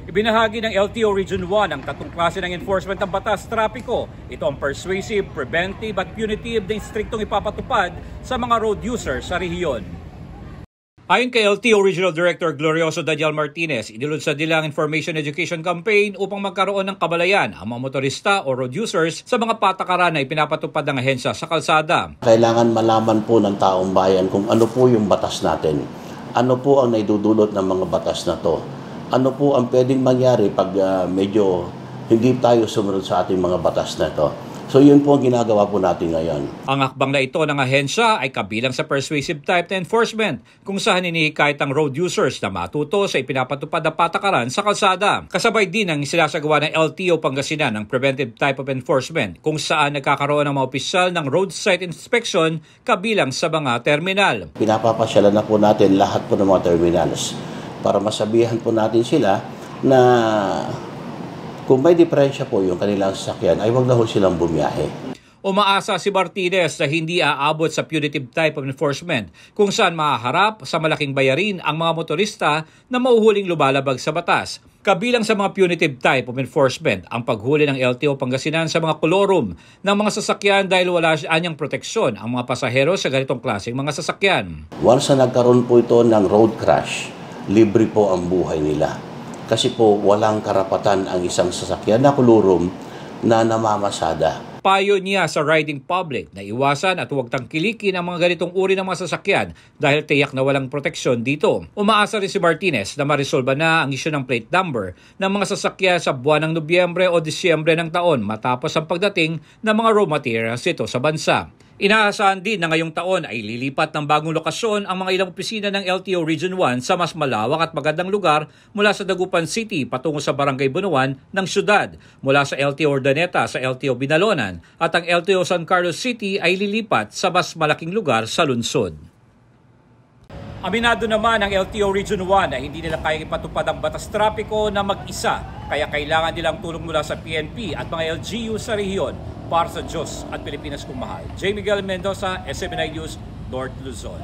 Ibinahagi ng LTO Region 1 ang tatlong klase ng enforcement ng batas trapiko. Ito ang persuasive, preventive at punitive na striktong ipapatupad sa mga road users sa rehiyon. Ayon kay LTO Regional Director Glorioso Daniel Martinez, inilunsad nila ang Information Education Campaign upang magkaroon ng kabalayan ang mga motorista o road users sa mga patakaran na ipinapatupad ng ahensya sa kalsada. Kailangan malaman po ng taong bayan kung ano po yung batas natin. Ano po ang naidudulot ng mga batas na to. Ano po ang pwedeng mangyari pag medyo hindi tayo sumunod sa ating mga batas na ito. So yun po ang ginagawa po natin ngayon. Ang akbang na ito ng ahensya ay kabilang sa persuasive type na enforcement kung saan hinihikayat ang road users na matuto sa ipinapatupad na patakaran sa kalsada. Kasabay din ang sinasagawa ng LTO Pangasinan ng preventive type of enforcement kung saan nagkakaroon ng mga opisyal ng roadside inspection kabilang sa mga terminal. Pinapapasyalan na po natin lahat po ng mga terminals para masabihan po natin sila na kung may diferensya po yung kanilang sasakyan ay wag na ho silang bumiyahe. Umaasa si Martinez na hindi aabot sa punitive type of enforcement kung saan mahaharap sa malaking bayarin ang mga motorista na mauhuling lumalabag sa batas. Kabilang sa mga punitive type of enforcement ang paghuli ng LTO Pangasinan sa mga kolorum ng mga sasakyan dahil wala anyang proteksyon ang mga pasahero sa ganitong klaseng mga sasakyan. Once na nagkaroon po ito ng road crash, libre po ang buhay nila. Kasi po walang karapatan ang isang sasakyan na kolorum na namamasada. Payo niya sa riding public na iwasan at huwag tangkilikin ang mga ganitong uri ng mga sasakyan dahil tiyak na walang proteksyon dito. Umaasa rin si Martinez na marisolba na ang isyu ng plate number ng mga sasakyan sa buwan ng Nobyembre o Disyembre ng taon matapos ang pagdating ng mga raw materials ito sa bansa. Inaasahan din na ngayong taon ay lilipat ng bagong lokasyon ang mga ilang opisina ng LTO Region 1 sa mas malawak at magandang lugar mula sa Dagupan City patungo sa Barangay Bunuan ng syudad, mula sa LTO Urdaneta sa LTO Binalonan at ang LTO San Carlos City ay lilipat sa mas malaking lugar sa lungsod. Aminado naman ang LTO Region 1 na hindi nila kayang ipatupad ang batas trapiko na mag-isa, kaya kailangan nilang tulong mula sa PNP at mga LGU sa rehiyon para sa Diyos at Pilipinas kung mahal. J. Miguel Mendoza, SMNI News, North Luzon.